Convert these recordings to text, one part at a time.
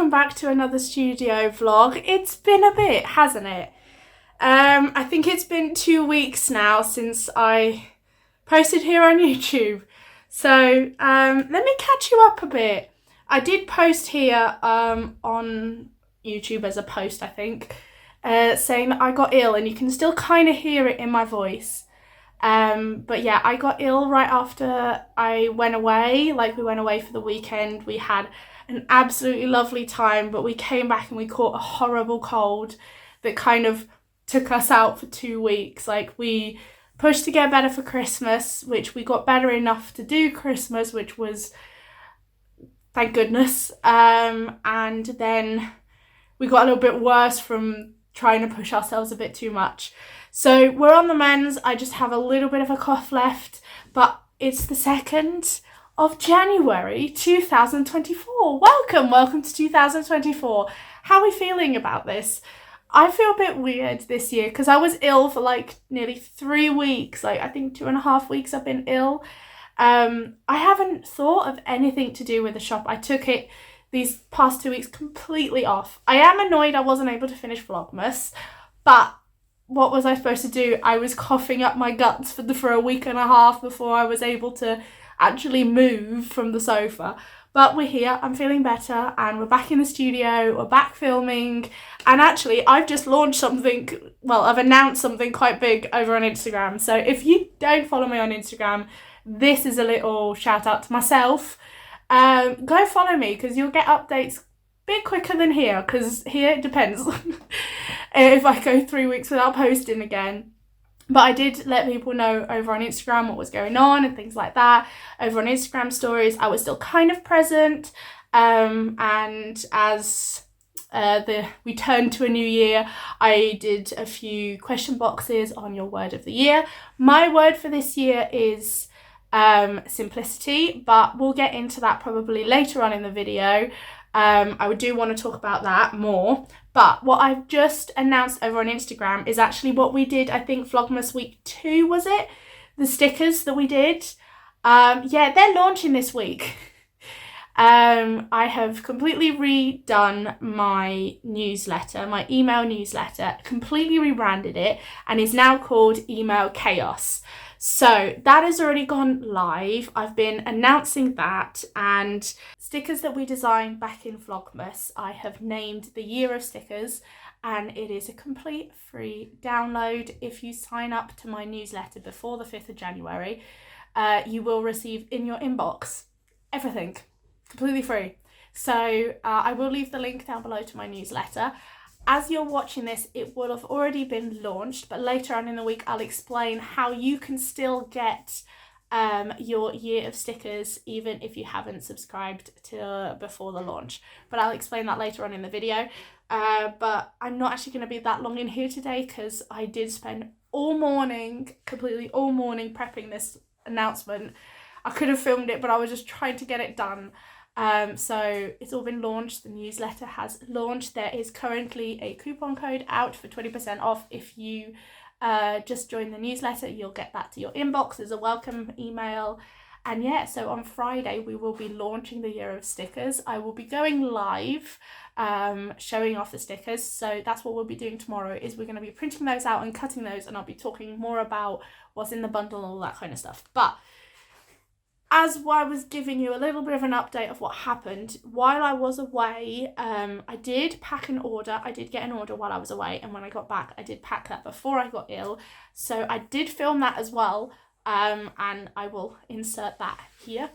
welcome back to another studio vlog. It's been a bit, hasn't it? I think it's been 2 weeks now since I posted here on YouTube. So let me catch you up a bit. I did post here on YouTube as a post, I think, saying that I got ill, and you can still kind of hear it in my voice. But yeah, I got ill right after I went away. Like, we went away for the weekend. We had an absolutely lovely time, but we came back and we caught a horrible cold that kind of took us out for 2 weeks. Like, we pushed to get better for Christmas, which we got better enough to do Christmas, which was, thank goodness. And then we got a little bit worse from trying to push ourselves a bit too much. So we're on the mends. I just have a little bit of a cough left, but it's the 2nd of January 2024. Welcome to 2024. How are we feeling about this? I feel a bit weird this year because I was ill for like nearly 3 weeks. Like, I think 2.5 weeks I've been ill. I haven't thought of anything to do with the shop. I took it these past 2 weeks completely off. I am annoyed I wasn't able to finish Vlogmas, but what was I supposed to do? I was coughing up my guts for a week and a half before I was able to actually move from the sofa. But we're here, I'm feeling better, and we're back in the studio, we're back filming, and actually I've just launched something, well, I've announced something quite big over on Instagram. So if you don't follow me on Instagram, this is a little shout out to myself. Go follow me, because you'll get updates a bit quicker than here, because here it depends if I go 3 weeks without posting again. But I did let people know over on Instagram what was going on and things like that. Over on Instagram stories, I was still kind of present. And as we turned to a new year, I did a few question boxes on your word of the year. My word for this year is simplicity, but we'll get into that probably later on in the video. I do want to talk about that more, but what I've just announced over on Instagram is actually what we did, I think Vlogmas week 2, was it? The stickers that we did. Yeah, they're launching this week. I have completely redone my newsletter, my email newsletter, completely rebranded it, and is now called Email Chaos. So that has already gone live. I've been announcing that, and stickers that we designed back in Vlogmas, I have named the year of stickers, and it is a complete free download. If you sign up to my newsletter before the 5th of January, you will receive in your inbox everything completely free. So I will leave the link down below to my newsletter. As you're watching this, it will have already been launched, but later on in the week, I'll explain how you can still get your year of stickers, even if you haven't subscribed to before the launch. But I'll explain that later on in the video. But I'm not actually going to be that long in here today, because I did spend completely all morning prepping this announcement. I could have filmed it, but I was just trying to get it done. So it's all been launched. The newsletter has launched. There is currently a coupon code out for 20% off. If you just join the newsletter, you'll get that to your inbox as a welcome email. And yeah, so on Friday we will be launching the year of stickers. I will be going live showing off the stickers. So that's what we'll be doing tomorrow, is we're going to be printing those out and cutting those, and I'll be talking more about what's in the bundle and all that kind of stuff. But as I was giving you a little bit of an update of what happened while I was away, I did pack an order. I did get an order while I was away, and when I got back, I did pack that before I got ill. So I did film that as well, and I will insert that here.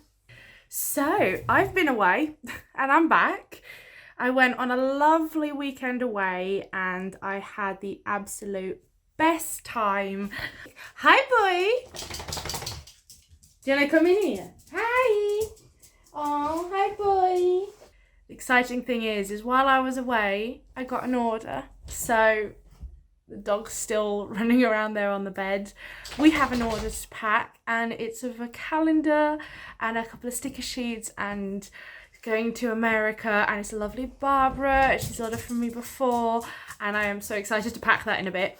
So I've been away and I'm back. I went on a lovely weekend away, and I had the absolute best time. Hi, boy. Do you want to come in here? Hi! Oh, hi, boy. The exciting thing is while I was away, I got an order. So the dog's still running around there on the bed. We have an order to pack, and it's of a calendar and a couple of sticker sheets and going to America, and it's a lovely Barbara. She's ordered from me before, and I am so excited to pack that in a bit.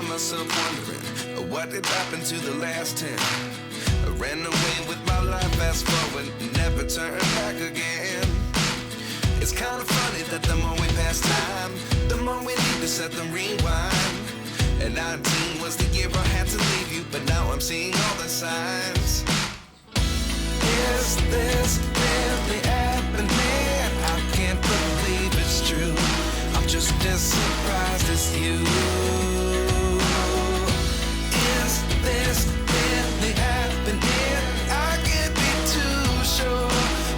find myself wondering what did happen to the last 10. I ran away with my life, fast forward, never turn back again. It's kind of funny that the more we pass time, the more we need to set them rewind. And 19 was the year I had to leave you, but now I'm seeing all the signs. Is this really happening? I can't believe it's true. I'm just as surprised as you. Is this really happening? I can't be too sure,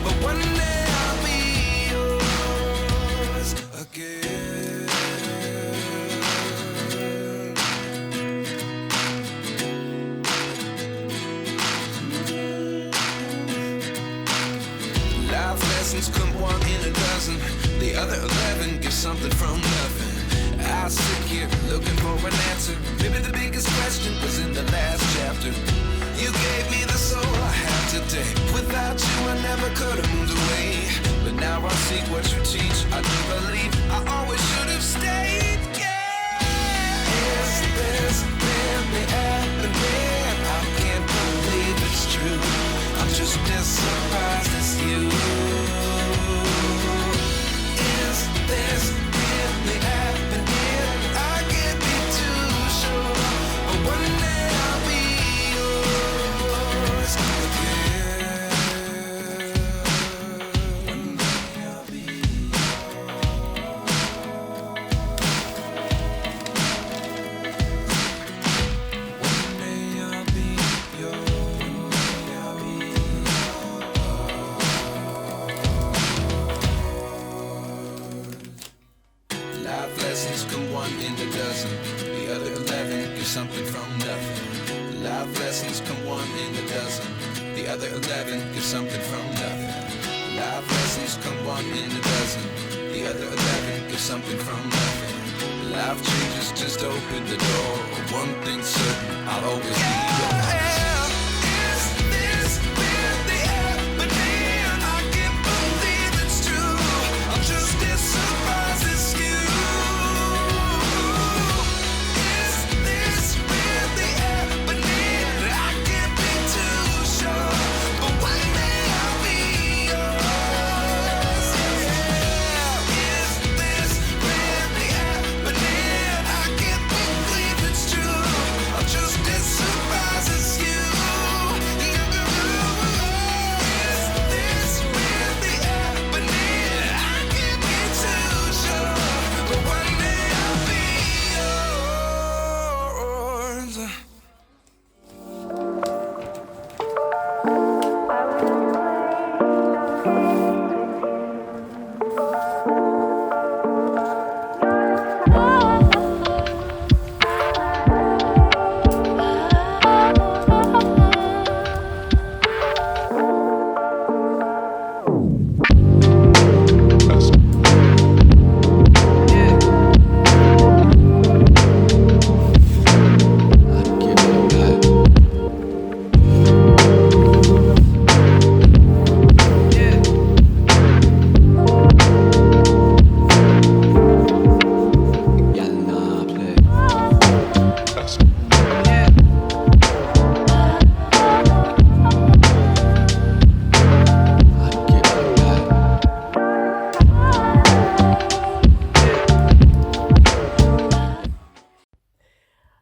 but one day I'll be yours again. Life lessons come one in a dozen. The other 11 give something from nothing. I sit here looking for an answer. Maybe the biggest question was in the last chapter. You gave me the soul I have today. Without you I never could have moved away. But now I see what you teach. I do believe I always should have stayed. Yeah. Is this really happening? I can't believe it's true. I'm just as surprised as you. Is this really happening? I can't be too sure, but one day I'll be yours again. One day I'll be One day I'll be yours. One day I'll be Life lessons come one in a dozen. The other 11 give something from nothing. Life lessons come one in a dozen. The other 11 give something from nothing. Life lessons come one in a dozen. The other 11 give something from nothing. Life changes just open the door. One thing's certain, I'll always be yours.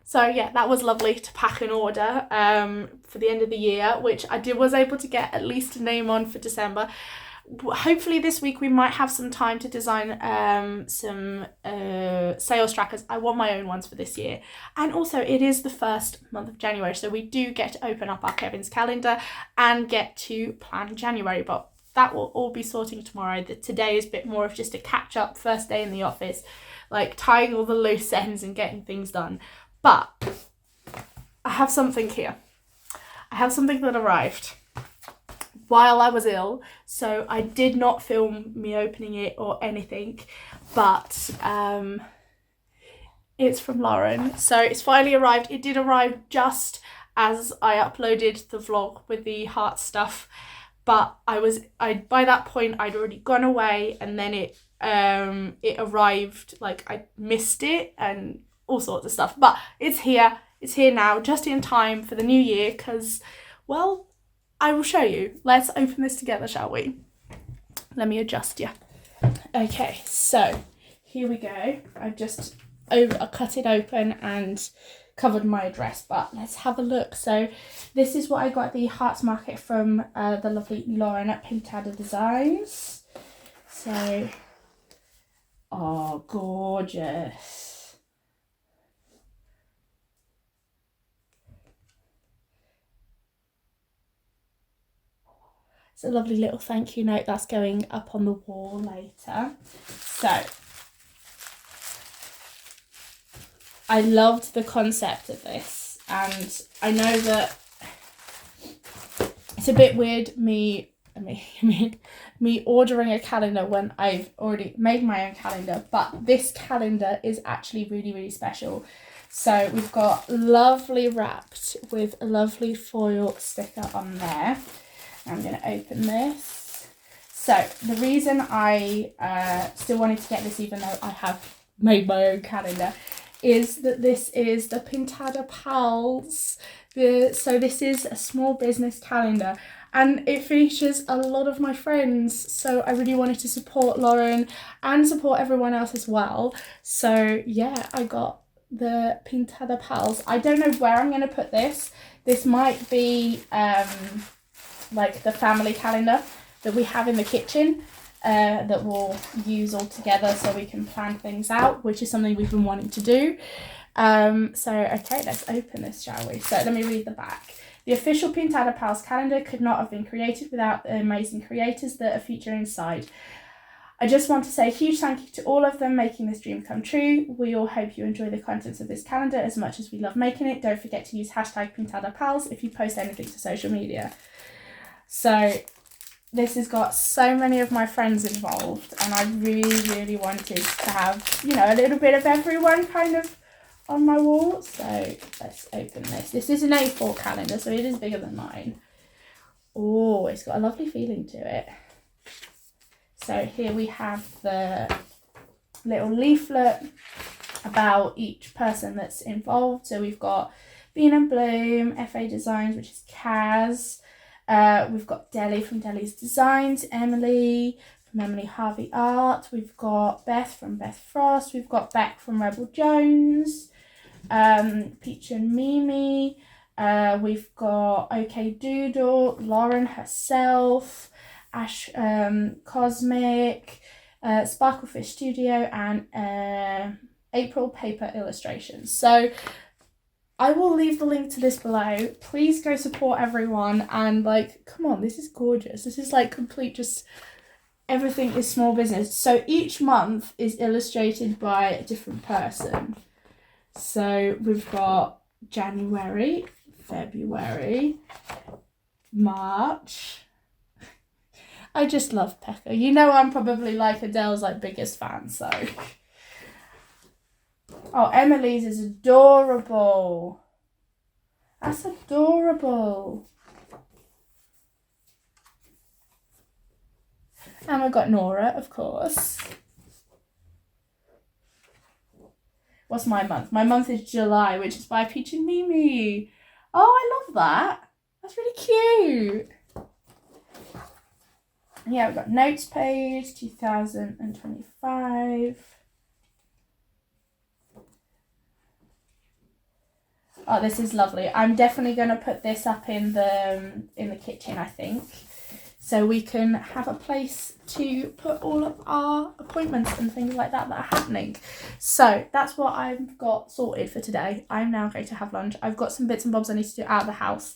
So yeah, that was lovely to pack and order for the end of the year, which was able to get at least a name on for December. Hopefully this week we might have some time to design some sales trackers. I want my own ones for this year. And also it is the first month of January, so we do get to open up our Kevin's calendar and get to plan January, but that will all be sorting tomorrow. Today is a bit more of just a catch up, first day in the office, like tying all the loose ends and getting things done. But I have something here. I have something that arrived while I was ill, so I did not film me opening it or anything, but it's from Loren. So it's finally arrived. It did arrive just as I uploaded the vlog with the heart stuff, but by that point I'd already gone away, and then it arrived, like I missed it, and all sorts of stuff. But it's here now, just in time for the new year, because, well, I will show you. Let's open this together, shall we? Let me adjust you. Okay, so here we go. I've just cut it open and covered my address, but let's have a look. So this is what I got at the Hearts Market from the lovely Loren at Pintada Designs. So, oh, gorgeous. It's a lovely little thank you note that's going up on the wall later. So I loved the concept of this, and I know that it's a bit weird me ordering a calendar when I've already made my own calendar, but this calendar is actually really, really special. So we've got lovely wrapped with a lovely foil sticker on there. I'm going to open this. So the reason I still wanted to get this, even though I have made my own calendar, is that this is the Pintada Pals. So this is a small business calendar, and it features a lot of my friends. So I really wanted to support Loren and support everyone else as well. So yeah, I got the Pintada Pals. I don't know where I'm going to put this. This might be like the family calendar that we have in the kitchen that we'll use all together so we can plan things out, which is something we've been wanting to do. So okay, let's open this, shall we? So let me read the back. The official Pintada Pals calendar could not have been created without the amazing creators that are featured inside. I just want to say a huge thank you to all of them making this dream come true. We all hope you enjoy the contents of this calendar as much as we love making it. Don't forget to use hashtag Pintada Pals if you post anything to social media. So this has got so many of my friends involved, and I really, really wanted to have, you know, a little bit of everyone kind of on my wall. So let's open this. This is an A4 calendar, so it is bigger than mine. Oh, it's got a lovely feeling to it. So here we have the little leaflet about each person that's involved. So we've got Bean and Bloom, FA Designs, which is Kaz. We've got Deli from Deli's Designs, Emily from Emily Harvey Art. We've got Beth from Beth Frost. We've got Beck from Rebel Jones. Peach and Mimi. We've got OK Doodle, Loren herself, Ash Cosmic, Sparklefish Studio, and April Paper Illustrations. So I will leave the link to this below. Please go support everyone, and like, come on, this is gorgeous. This is like complete, just everything is small business. So each month is illustrated by a different person. So we've got January, February, March. I just love Pekka. You know, I'm probably like Adele's like biggest fan, so. Oh, Emily's is adorable. That's adorable. And we've got Nora, of course. What's my month? My month is July, which is by Peach and Mimi. Oh, I love that. That's really cute. Yeah, we've got notes page, 2025. Oh, this is lovely. I'm definitely going to put this up in the kitchen, I think, so we can have a place to put all of our appointments and things like that are happening. So that's what I've got sorted for today. I'm now going to have lunch. I've got some bits and bobs I need to do out of the house,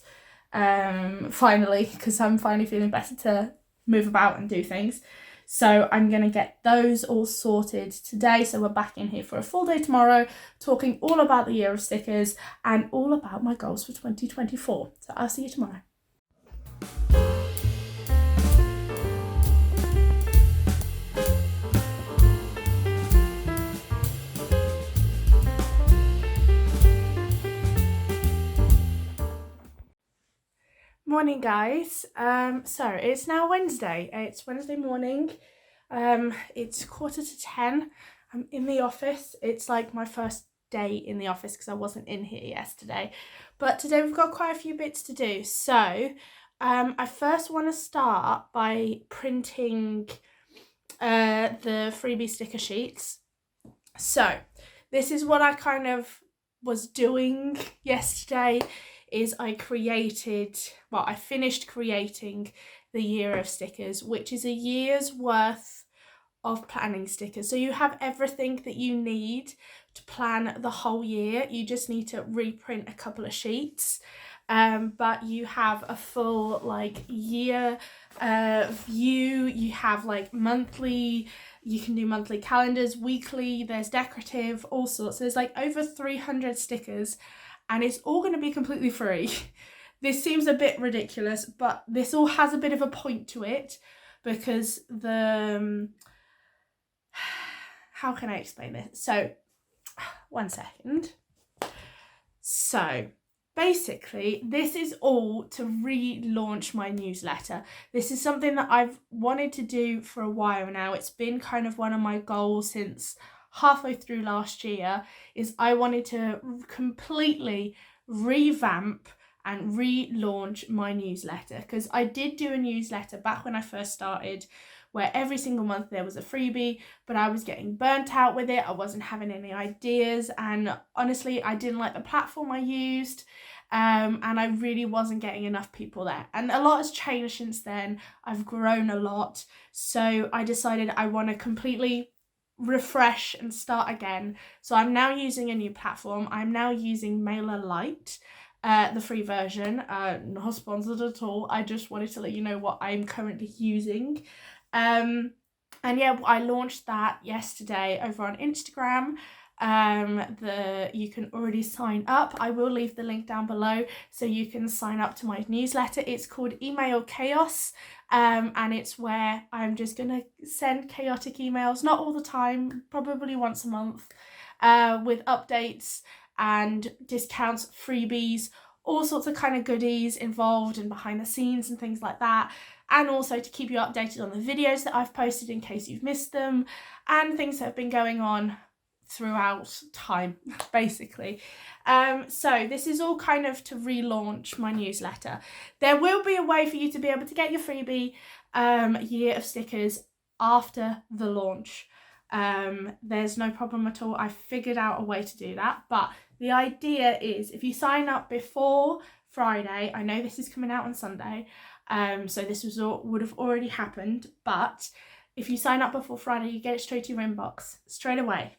finally, because I'm finally feeling better to move about and do things. So I'm going to get those all sorted today. So we're back in here for a full day tomorrow, talking all about the year of stickers and all about my goals for 2024. So I'll see you tomorrow. Morning, guys. So it's now Wednesday. It's Wednesday morning. It's 9:45. I'm in the office. It's like my first day in the office because I wasn't in here yesterday. But today we've got quite a few bits to do. So I first want to start by printing the freebie sticker sheets. So this is what I kind of was doing yesterday, is I finished creating the year of stickers, which is a year's worth of planning stickers. So you have everything that you need to plan the whole year. You just need to reprint a couple of sheets. But you have a full like year view. You have like monthly, you can do monthly calendars, weekly, there's decorative, all sorts. There's like over 300 stickers and it's all going to be completely free. This seems a bit ridiculous, but this all has a bit of a point to it because how can I explain this? So, one second. So, basically, this is all to relaunch my newsletter. This is something that I've wanted to do for a while now. It's been kind of one of my goals since halfway through last year, is I wanted to completely revamp and relaunch my newsletter, because I did do a newsletter back when I first started where every single month there was a freebie, but I was getting burnt out with it. I wasn't having any ideas, and honestly I didn't like the platform I used, and I really wasn't getting enough people there. And a lot has changed since then. I've grown a lot, so I decided I want to completely refresh and start again. So I'm now using a new platform. I'm now using MailerLite, the free version, not sponsored at all. I just wanted to let you know what I'm currently using. And yeah, I launched that yesterday over on Instagram. You can already sign up. I will leave the link down below so you can sign up to my newsletter. It's called Email Chaos, and it's where I'm just gonna send chaotic emails, not all the time, probably once a month, with updates and discounts, freebies, all sorts of kind of goodies involved and behind the scenes and things like that. And also to keep you updated on the videos that I've posted in case you've missed them, and things that have been going on throughout time, basically. So this is all kind of to relaunch my newsletter. There will be a way for you to be able to get your freebie year of stickers after the launch. There's no problem at all. I figured out a way to do that, but the idea is if you sign up before Friday, I know this is coming out on Sunday, so this would have already happened, but if you sign up before Friday, you get it straight to your inbox straight away.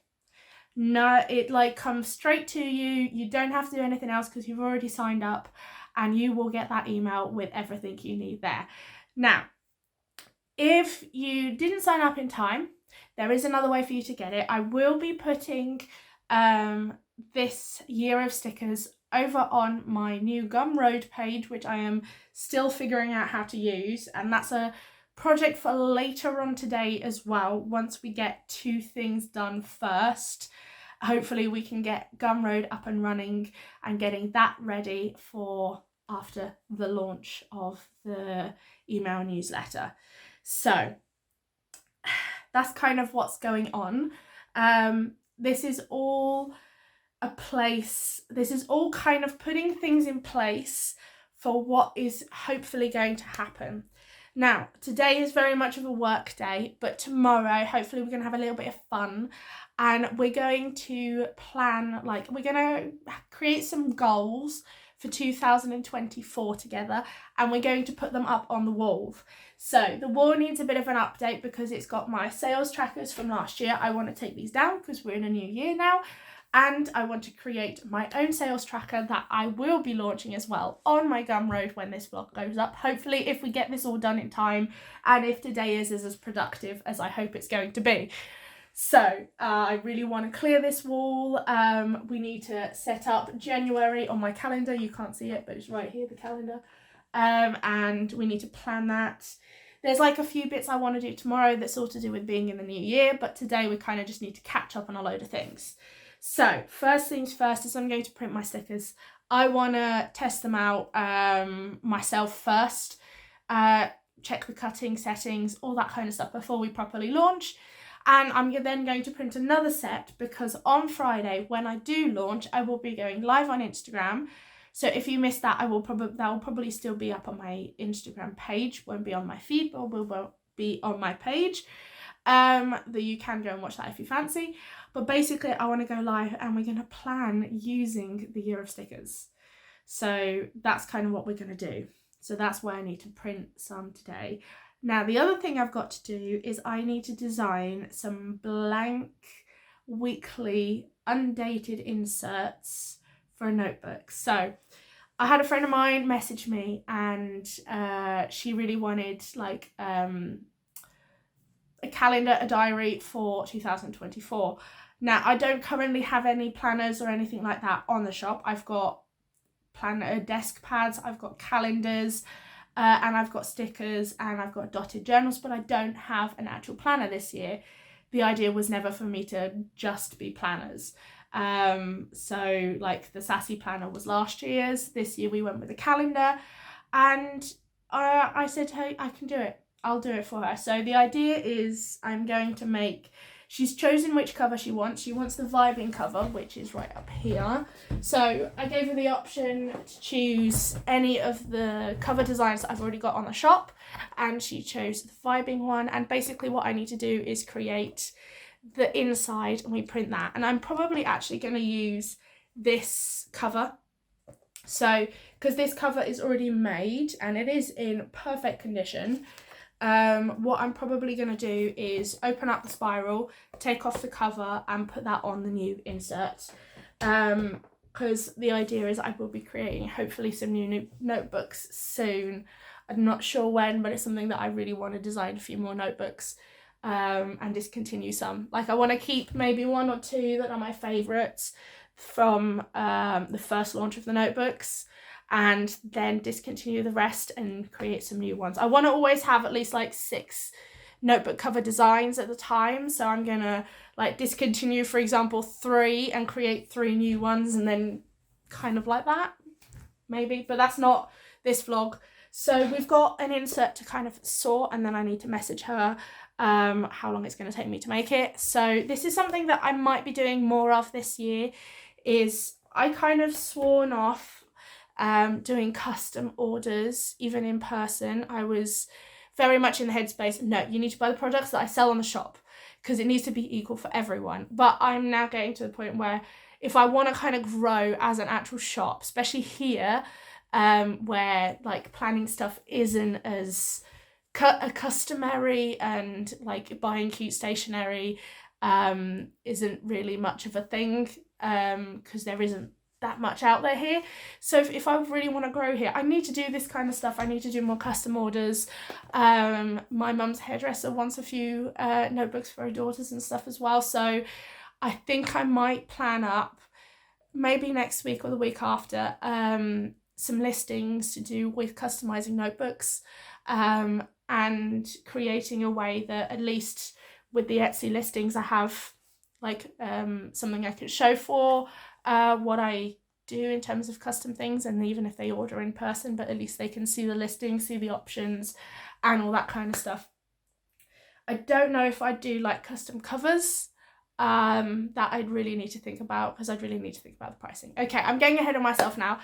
No, it like comes straight to you. You don't have to do anything else because you've already signed up, and you will get that email with everything you need there. Now, if you didn't sign up in time, there is another way for you to get it. I will be putting this year of stickers over on my new Gumroad page, which I am still figuring out how to use, and that's a project for later on today as well. Once we get two things done first, hopefully we can get Gumroad up and running and getting that ready for after the launch of the email newsletter. So that's kind of what's going on. This is all kind of putting things in place for what is hopefully going to happen. Now, today is very much of a work day, but tomorrow, hopefully we're going to have a little bit of fun, and we're going to plan, we're going to create some goals for 2024 together, and we're going to put them up on the wall. So the wall needs a bit of an update because it's got my sales trackers from last year. I want to take these down because we're in a new year now. And I want to create my own sales tracker that I will be launching as well on my Gumroad when this vlog goes up. Hopefully, if we get this all done in time, and if today is as productive as I hope it's going to be. So I really want to clear this wall. We need to set up January on my calendar. You can't see it, but it's right here, the calendar. And we need to plan that. There's like a few bits I want to do tomorrow that's all to do with being in the new year, but today we kind of just need to catch up on a load of things. So first things first is I'm going to print my stickers. I want to test them out myself first, check the cutting settings, all that kind of stuff before we properly launch. And I'm then going to print another set, because on Friday when I do launch, I will be going live on Instagram. So if you missed that, that will probably still be up on my Instagram page. Won't be on my feed, but will be on my page. That you can go and watch that if you fancy. But basically, I want to go live and we're going to plan using the Year of Stickers. So that's kind of what we're going to do. So that's why I need to print some today. Now, the other thing I've got to do is I need to design some blank weekly undated inserts for a notebook. So I had a friend of mine message me, and she really wanted like a calendar, a diary for 2024. Now, I don't currently have any planners or anything like that on the shop. I've got planner desk pads, I've got calendars, and I've got stickers, and I've got dotted journals, but I don't have an actual planner this year. The idea was never for me to just be planners. So like the Sassy planner was last year's. This year we went with a calendar, and I said, hey, I can do it. I'll do it for her. So the idea is I'm going to make, she's chosen which cover she wants. She wants the vibing cover, which is right up here. So I gave her the option to choose any of the cover designs that I've already got on the shop, and she chose the vibing one. And basically what I need to do is create the inside, and we print that. And I'm probably actually going to use this cover. So, because this cover is already made and it is in perfect condition, what I'm probably going to do is open up the spiral, take off the cover, and put that on the new inserts. Because the idea is I will be creating hopefully some new notebooks soon. I'm not sure when, but it's something that I really want to design a few more notebooks, and discontinue some. Like I want to keep maybe one or two that are my favourites from the first launch of the notebooks, and then discontinue the rest and create some new ones. I want to always have at least like 6 notebook cover designs at the time. So I'm going to like discontinue, for example, 3 and create 3 new ones, and then kind of like that, maybe. But that's not this vlog. So we've got an insert to kind of sort, and then I need to message her how long it's going to take me to make it. So this is something that I might be doing more of this year. Is I kind of sworn off doing custom orders, even in person. I was very much in the headspace, no, you need to buy the products that I sell on the shop, because it needs to be equal for everyone. But I'm now getting to the point where if I want to kind of grow as an actual shop, especially here, where like planning stuff isn't as customary, and like buying cute stationery isn't really much of a thing, because there isn't that much out there here. So if I really want to grow here, I need to do this kind of stuff. I need to do more custom orders. My mum's hairdresser wants a few notebooks for her daughters and stuff as well. So I think I might plan up maybe next week or the week after some listings to do with customizing notebooks, and creating a way that at least with the Etsy listings I have like something I can show for what I do in terms of custom things, and even if they order in person, but at least they can see the listing, see the options and all that kind of stuff. I don't know if I'd do like custom covers. That I'd really need to think about, because I'd really need to think about the pricing. Okay, I'm getting ahead of myself now.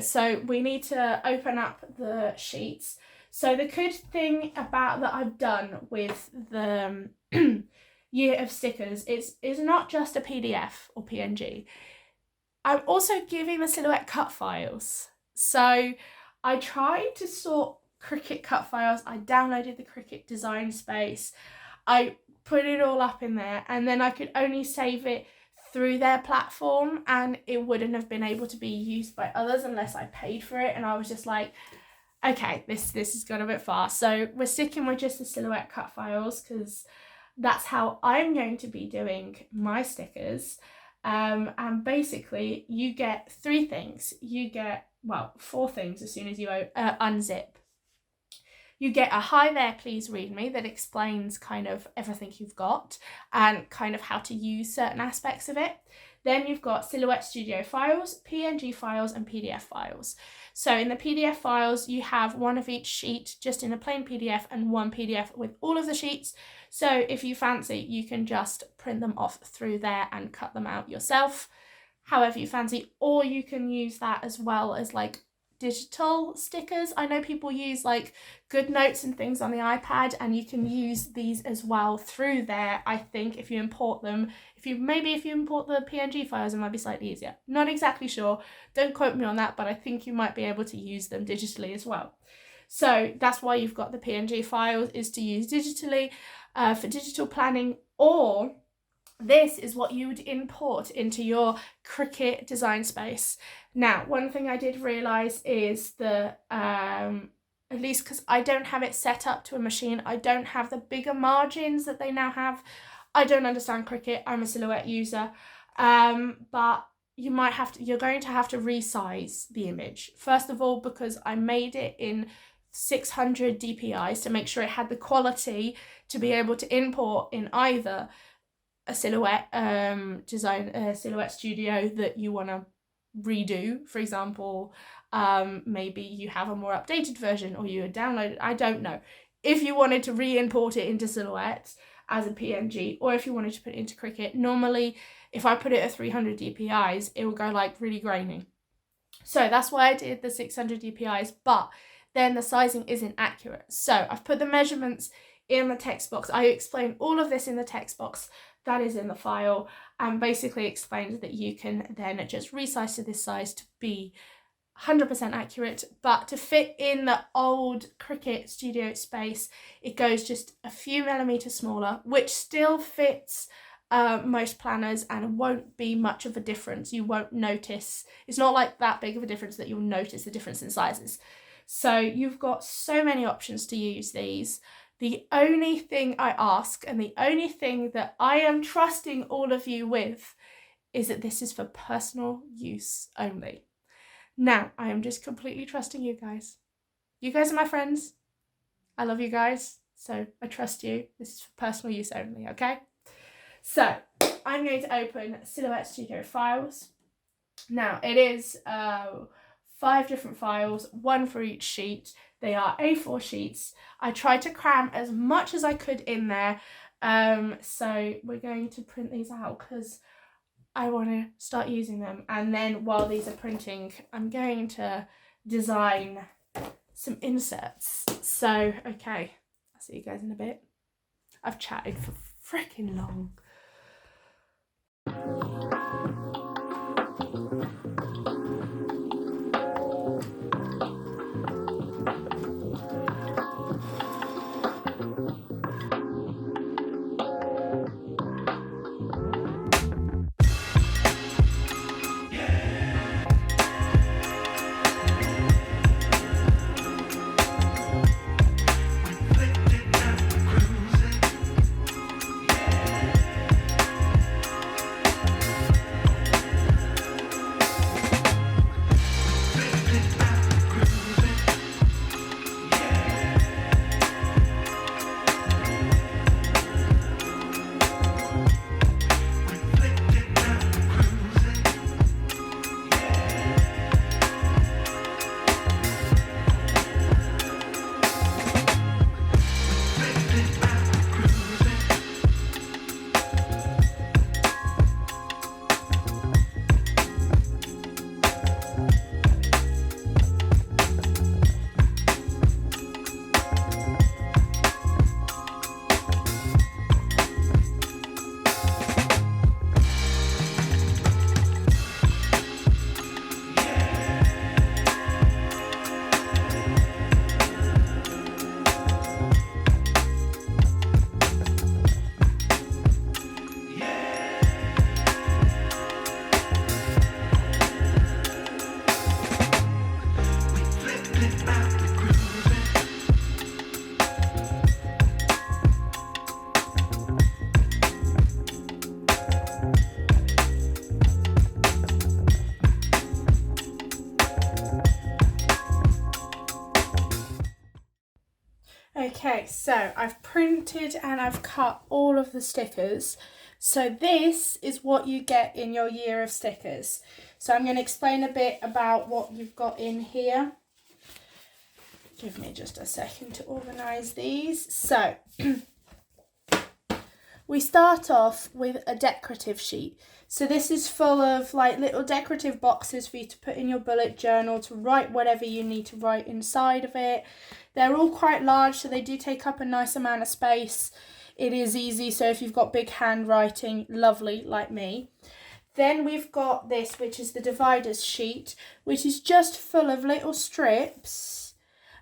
So we need to open up the sheets. So the good thing about that I've done with the Year of Stickers is not just a PDF or PNG. I'm also giving the silhouette cut files. So I tried to sort Cricut cut files. I downloaded the Cricut design space. I put it all up in there, and then I could only save it through their platform, and it wouldn't have been able to be used by others unless I paid for it. And I was just like, okay, this has gone a bit far. So we're sticking with just the silhouette cut files, because that's how I'm going to be doing my stickers. And basically you get 3 things. You get, well, 4 things as soon as you unzip. You get a hi there, please read me, that explains kind of everything you've got and kind of how to use certain aspects of it. Then you've got Silhouette Studio files, PNG files, and PDF files. So in the PDF files, you have one of each sheet just in a plain PDF and one PDF with all of the sheets. So if you fancy, you can just print them off through there and cut them out yourself, however you fancy, or you can use that as well as like digital stickers. I know people use like Good Notes and things on the iPad, and you can use these as well through there. I think if you import them, if you import the PNG files, it might be slightly easier. Not exactly sure, don't quote me on that, but I think you might be able to use them digitally as well. So that's why you've got the PNG files, is to use digitally for digital planning, or this is what you would import into your Cricut design space. Now, one thing I did realise is that, at least because I don't have it set up to a machine, I don't have the bigger margins that they now have. I don't understand Cricut, I'm a Silhouette user, but you're going to have to resize the image. First of all, because I made it in 600 DPIs to make sure it had the quality to be able to import in either a Silhouette Silhouette Studio that you want to redo, for example, maybe you have a more updated version, or you download it, I don't know, if you wanted to re-import it into Silhouette as a PNG, or if you wanted to put it into Cricut. Normally if I put it at 300 DPIs, it will go like really grainy, so that's why I did the 600 DPIs, but then the sizing isn't accurate. So I've put the measurements in the text box. I explain all of this in the text box that is in the file, and basically explained that you can then just resize to this size to be 100% accurate, but to fit in the old Cricut Studio space, it goes just a few millimeters smaller, which still fits most planners and won't be much of a difference. You won't notice, it's not like that big of a difference that you'll notice the difference in sizes. So you've got so many options to use these. The only thing I ask, and the only thing that I am trusting all of you with, is that this is for personal use only. Now, I am just completely trusting you guys. You guys are my friends. I love you guys, so I trust you. This is for personal use only, okay? So, I'm going to open Silhouette Studio files. Now, it is 5 different files, 1 for each sheet. They are A4 sheets. I tried to cram as much as I could in there. So we're going to print these out because I want to start using them. And then while these are printing, I'm going to design some inserts. So, okay, I'll see you guys in a bit. I've chatted for freaking long. Okay, so I've printed and I've cut all of the stickers. So this is what you get in your year of stickers. So I'm going to explain a bit about what you've got in here. Give me just a second to organise these. So we start off with a decorative sheet. So this is full of like little decorative boxes for you to put in your bullet journal to write whatever you need to write inside of it. They're all quite large, so they do take up a nice amount of space. It is easy, so if you've got big handwriting, lovely, like me. Then we've got this, which is the dividers sheet, which is just full of little strips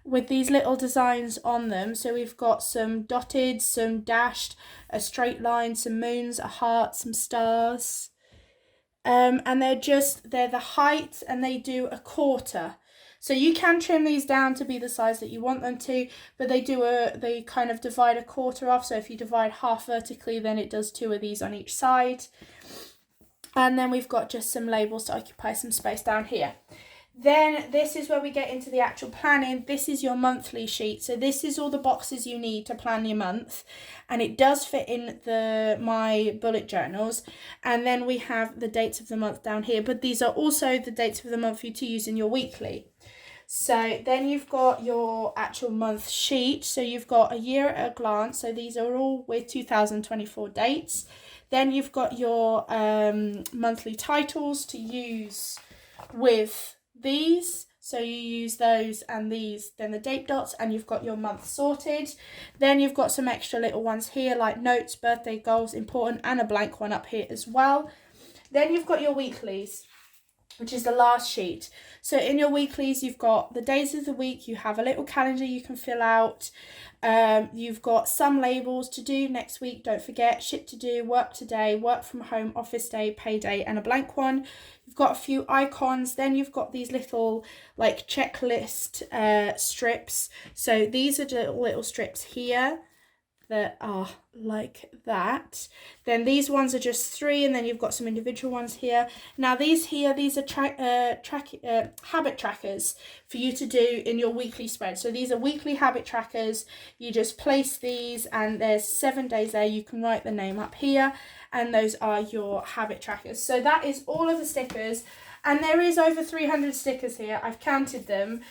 with these little designs on them. So we've got some dotted, some dashed, a straight line, some moons, a heart, some stars. And they're the height, and they do a quarter. So you can trim these down to be the size that you want them to, but they kind of divide a quarter off. So if you divide half vertically, then it does 2 of these on each side. And then we've got just some labels to occupy some space down here. Then this is where we get into the actual planning. This is your monthly sheet. So this is all the boxes you need to plan your month. And it does fit in my bullet journals. And then we have the dates of the month down here. But these are also the dates of the month for you to use in your weekly. So then you've got your actual month sheet. So you've got a year at a glance. So these are all with 2024 dates. Then you've got your monthly titles to use with these. So you use those and these, then the date dots, and you've got your month sorted. Then you've got some extra little ones here like notes, birthday, goals, important, and a blank one up here as well. Then you've got your weeklies, which is the last sheet. So in your weeklies, you've got the days of the week, you have a little calendar you can fill out. You've got some labels to do next week, don't forget, ship to do, work today, work from home, office day, payday, and a blank one. You've got a few icons. Then you've got these little like checklist strips. So these are the little strips here that are like that. Then these ones are just 3, and then you've got some individual ones here. Now these are habit trackers for you to do in your weekly spread. So these are weekly habit trackers. You just place these, and there's 7 days there. You can write the name up here, and those are your habit trackers. So that is all of the stickers, and there is over 300 stickers here. I've counted them.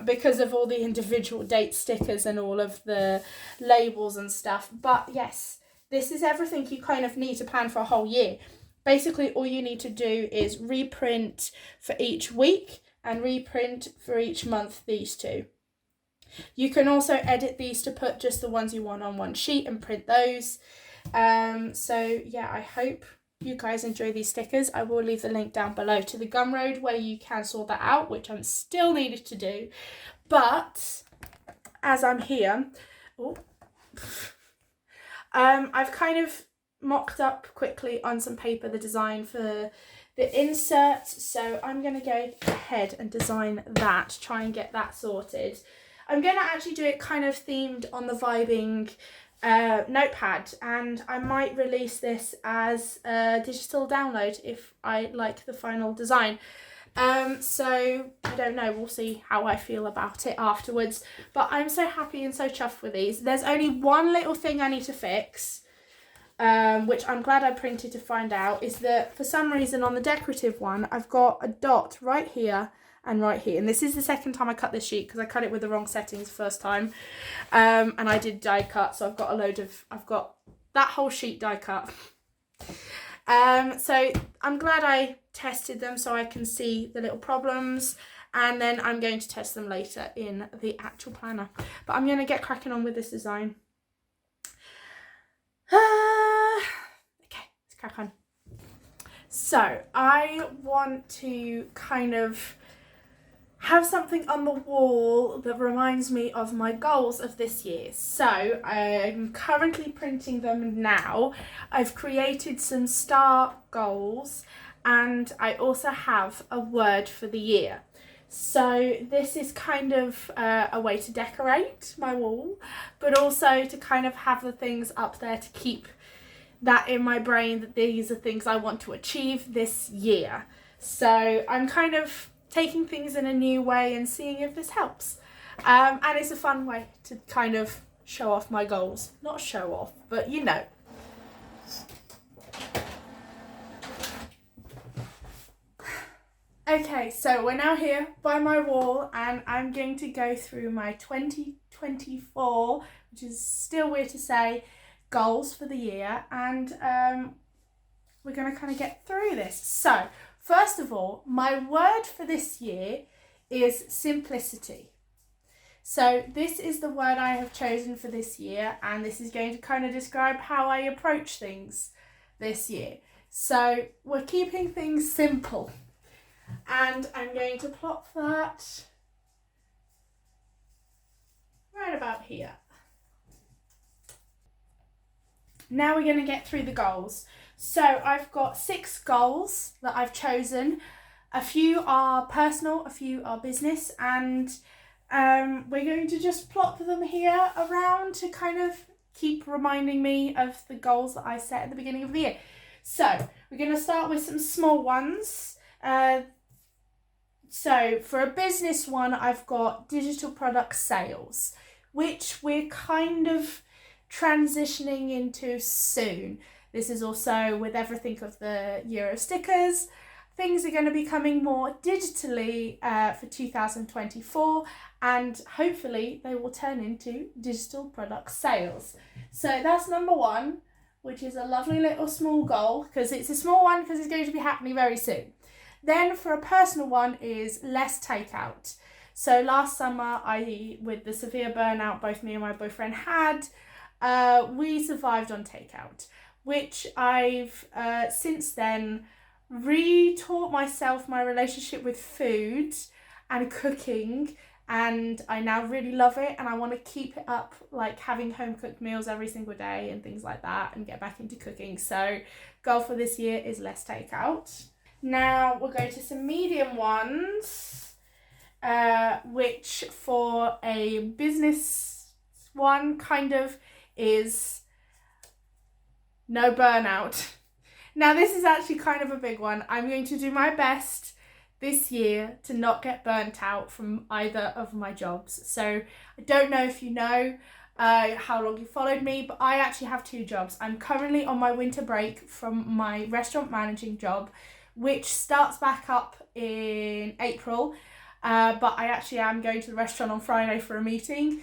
Because of all the individual date stickers and all of the labels and stuff. But yes, this is everything you kind of need to plan for a whole year. Basically, all you need to do is reprint for each week and reprint for each month, these 2. You can also edit these to put just the ones you want on one sheet and print those. So yeah, I hope you guys enjoy these stickers. I will leave the link down below to the Gumroad where you can sort that out, which I'm still needed to do. But as I'm here, I've kind of mocked up quickly on some paper the design for the insert. So I'm going to go ahead and design that, try and get that sorted. I'm going to actually do it kind of themed on the Vibing notepad, and I might release this as a digital download if I like the final design. So I don't know, we'll see how I feel about it afterwards, but I'm so happy and so chuffed with these. There's only one little thing I need to fix, which I'm glad I printed to find out, is that for some reason on the decorative one I've got a dot right here and right here, and this is the second time I cut this sheet because I cut it with the wrong settings first time, and I did die cut, so I've got that whole sheet die cut. So I'm glad I tested them so I can see the little problems, and then I'm going to test them later in the actual planner. But I'm going to get cracking on with this design. Okay, let's crack on. So I want to kind of have something on the wall that reminds me of my goals of this year. So I'm currently printing them now. I've created some star goals, and I also have a word for the year. So this is kind of a way to decorate my wall, but also to kind of have the things up there to keep that in my brain, that these are things I want to achieve this year. So I'm kind of taking things in a new way and seeing if this helps. And it's a fun way to kind of show off my goals. Not show off, but you know. Okay, so we're now here by my wall and I'm going to go through my 2024, which is still weird to say, goals for the year, and we're going to kind of get through this. So, first of all, my word for this year is simplicity. So this is the word I have chosen for this year, and this is going to kind of describe how I approach things this year. So we're keeping things simple, and I'm going to plot that right about here. Now we're going to get through the goals. So I've got 6 goals that I've chosen. A few are personal, a few are business, and we're going to just plot them here around to kind of keep reminding me of the goals that I set at the beginning of the year. So we're going to start with some small ones. So for a business one, I've got digital product sales, which we're kind of transitioning into soon. This is also with everything of the year of stickers. Things are going to be coming more digitally for 2024, and hopefully they will turn into digital product sales. So that's number 1, which is a lovely little small goal, because it's a small one because it's going to be happening very soon. Then for a personal one is less takeout. So last summer, with the severe burnout both me and my boyfriend had, we survived on takeout, which I've since then re-taught myself my relationship with food and cooking, and I now really love it, and I want to keep it up, like having home cooked meals every single day and things like that, and get back into cooking. So goal for this year is less takeout. Now we'll go to some medium ones, which for a business one kind of is no burnout. Now this is actually kind of a big one. I'm going to do my best this year to not get burnt out from either of my jobs. So I don't know if you know how long you followed me, but I actually have 2 jobs. I'm currently on my winter break from my restaurant managing job, which starts back up in April. But I actually am going to the restaurant on Friday for a meeting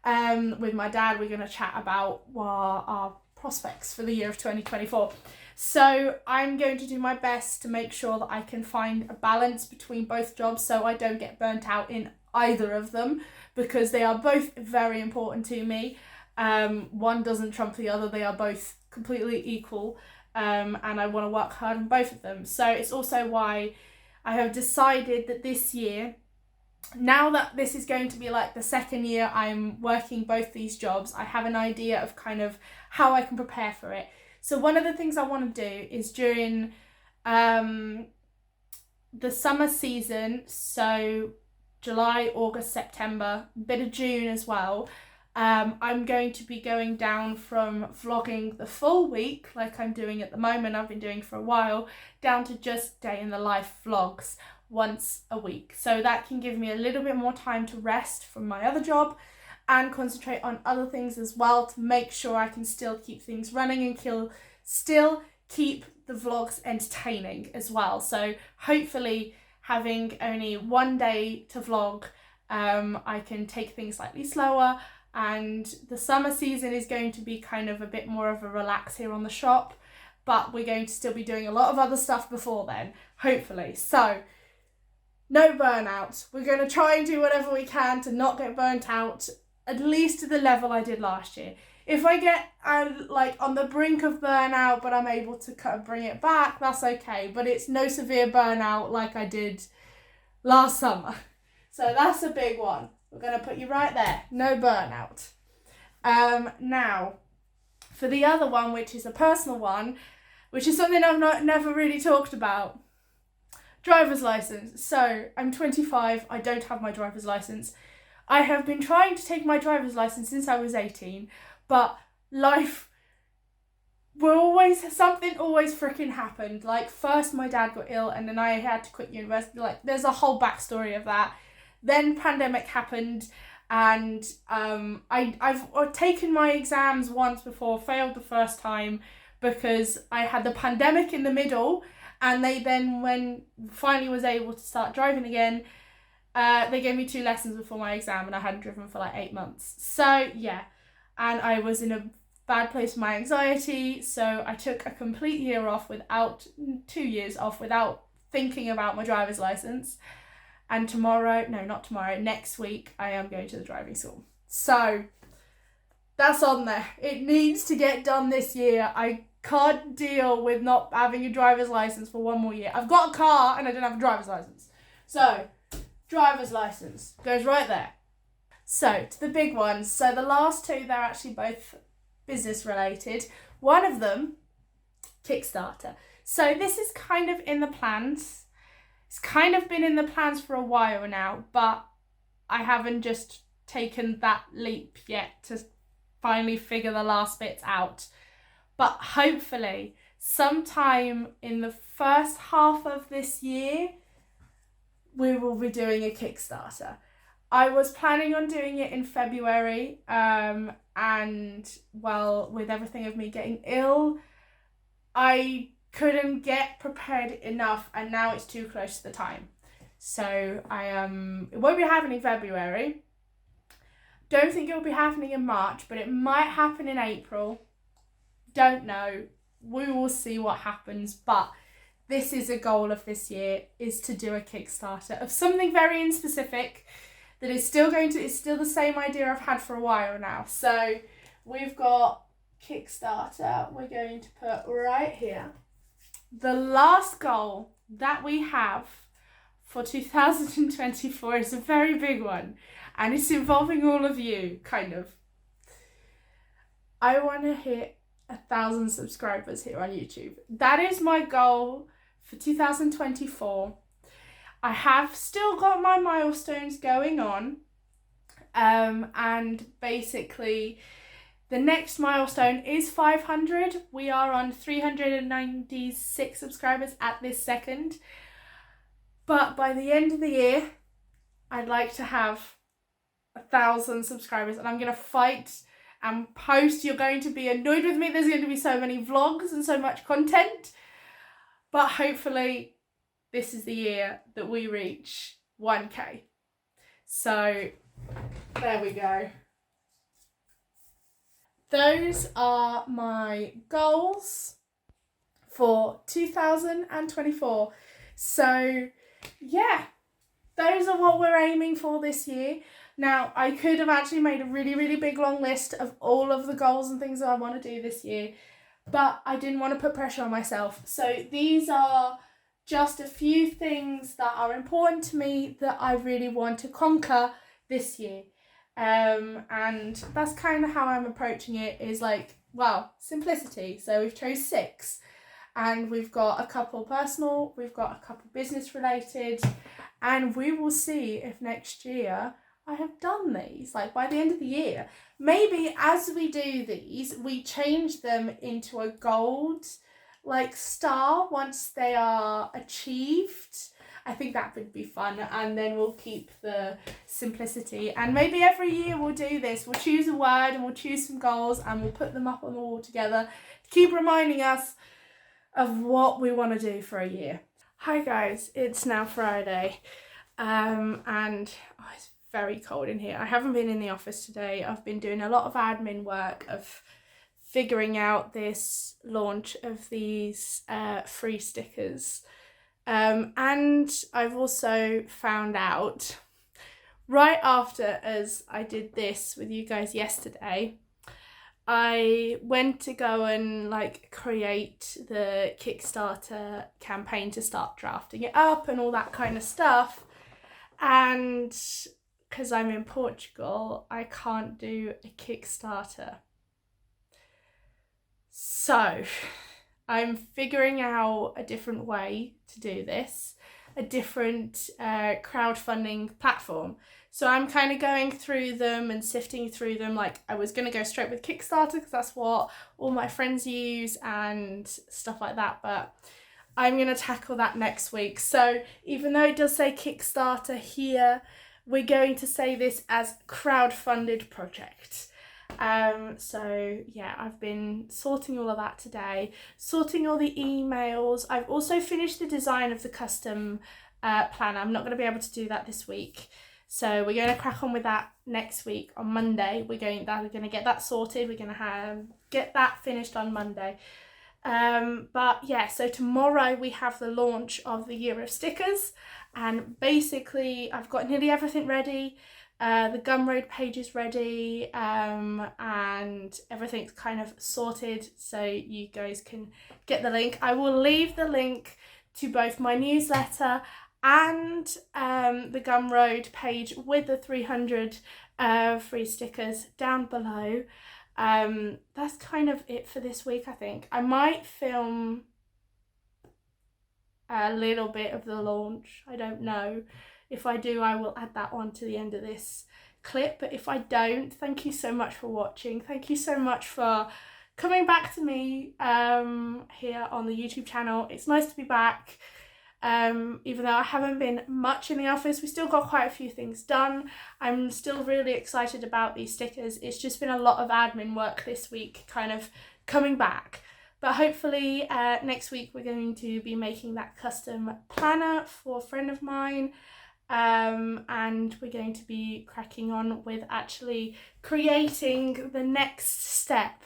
with my dad. We're going to chat about our prospects for the year of 2024. So I'm going to do my best to make sure that I can find a balance between both jobs so I don't get burnt out in either of them, because they are both very important to me. One doesn't trump the other. They are both completely equal, and I want to work hard on both of them. So it's also why I have decided that this year, now that this is going to be like the second year I'm working both these jobs, I have an idea of kind of how I can prepare for it. So one of the things I want to do is during the summer season, so July, August, September, a bit of June as well, I'm going to be going down from vlogging the full week like I'm doing at the moment, I've been doing for a while, down to just day in the life vlogs once a week. So that can give me a little bit more time to rest from my other job and concentrate on other things as well, to make sure I can still keep things running and still keep the vlogs entertaining as well. So hopefully having only one day to vlog, I can take things slightly slower, and the summer season is going to be kind of a bit more of a relax here on the shop, but we're going to still be doing a lot of other stuff before then, hopefully. So no burnout. We're going to try and do whatever we can to not get burnt out, at least to the level I did last year. If I get like on the brink of burnout, but I'm able to kind of bring it back, that's okay. But it's no severe burnout like I did last summer. So that's a big one. We're going to put you right there. No burnout. Now, for the other one, which is a personal one, which is something I've never really talked about. Driver's license. So I'm 25. I don't have my driver's license. I have been trying to take my driver's license since I was 18, but something always freaking happened. Like, first my dad got ill and then I had to quit university. Like, there's a whole backstory of that. Then pandemic happened, and I've taken my exams once before, failed the first time because I had the pandemic in the middle, And they then, when finally was able to start driving again, they gave me 2 lessons before my exam, and I hadn't driven for like 8 months. So yeah, and I was in a bad place with my anxiety, so I took a complete year off 2 years off without thinking about my driver's license. And next week, I am going to the driving school. So that's on there. It needs to get done this year. I can't deal with not having a driver's license for 1 more year. I've got a car and I don't have a driver's license. So, driver's license goes right there. So, to the big ones. So, the last 2, they're actually both business related. One of them, Kickstarter. So, this is kind of in the plans. It's kind of been in the plans for a while now, but I haven't just taken that leap yet to finally figure the last bits out. But hopefully, sometime in the first half of this year, we will be doing a Kickstarter. I was planning on doing it in February, and well, with everything of me getting ill, I couldn't get prepared enough, and now it's too close to the time. So it won't be happening in February. Don't think it'll be happening in March, but it might happen in April. Don't know. We will see what happens, but this is a goal of this year, is to do a Kickstarter of something very specific that is still it's still the same idea I've had for a while now. So we've got Kickstarter, we're going to put right here. The last goal that we have for 2024 is a very big one, and it's involving all of you, kind of. I want to hit 1,000 subscribers here on YouTube. That is my goal for 2024. I have still got my milestones going on, and basically the next milestone is 500. We are on 396 subscribers at this second, but by the end of the year I'd like to have 1,000 subscribers, and I'm gonna fight and post. You're going to be annoyed with me. There's going to be so many vlogs and so much content, but hopefully this is the year that we reach 1K. So there we go. Those are my goals for 2024. So yeah, those are what we're aiming for this year. Now, I could have actually made a really, really big long list of all of the goals and things that I want to do this year, but I didn't want to put pressure on myself. So these are just a few things that are important to me that I really want to conquer this year. And that's kind of how I'm approaching it, is like, well, simplicity. So we've chose 6, and we've got a couple personal, we've got a couple business related, and we will see if next year I have done these, like by the end of the year. Maybe as we do these, we change them into a gold like star once they are achieved. I think that would be fun, and then we'll keep the simplicity, and maybe every year we'll do this. We'll choose a word and we'll choose some goals and we'll put them up on the wall together to keep reminding us of what we want to do for a year. Hi guys, it's now Friday, and it's very cold in here. I haven't been in the office today. I've been doing a lot of admin work of figuring out this launch of these free stickers. And I've also found out right after as I did this with you guys yesterday, I went to go and like create the Kickstarter campaign to start drafting it up and all that kind of stuff. And because I'm in Portugal, I can't do a Kickstarter. So I'm figuring out a different way to do this, a different crowdfunding platform. So I'm kind of going through them and sifting through them. Like, I was going to go straight with Kickstarter because that's what all my friends use and stuff like that. But I'm going to tackle that next week. So even though it does say Kickstarter here, we're going to say this as crowdfunded project. So yeah, I've been sorting all of that today, sorting all the emails. I've also finished the design of the custom planner. I'm not going to be able to do that this week, so we're going to crack on with that next week on Monday. We're going to get that sorted. We're going to get that finished on Monday. But yeah, so tomorrow we have the launch of the Year of Stickers, and basically I've got nearly everything ready. The Gumroad page is ready, and everything's kind of sorted, so you guys can get the link. I will leave the link to both my newsletter and the Gumroad page with the 300 free stickers down below. That's kind of it for this week, I think. I might film a little bit of the launch. I don't know. If I do, I will add that on to the end of this clip. But if I don't, thank you so much for watching. Thank you so much for coming back to me here on the YouTube channel. It's nice to be back. Even though I haven't been much in the office, we still got quite a few things done. I'm still really excited about these stickers. It's just been a lot of admin work this week, kind of coming back. But hopefully next week we're going to be making that custom planner for a friend of mine. And we're going to be cracking on with actually creating the next step,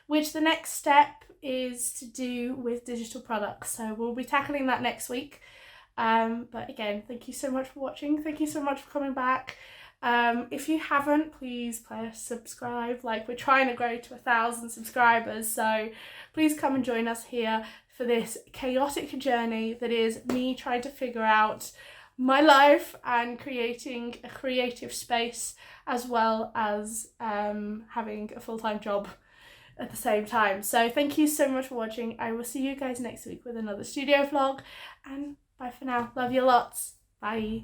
which the next step is to do with digital products. So we'll be tackling that next week. But again, thank you so much for watching. Thank you so much for coming back. If you haven't, please press subscribe. Like, we're trying to grow to 1,000 subscribers, so please come and join us here for this chaotic journey that is me trying to figure out my life and creating a creative space, as well as having a full-time job at the same time. So thank you so much for watching. I will see you guys next week with another studio vlog, and bye for now. Love you lots. Bye.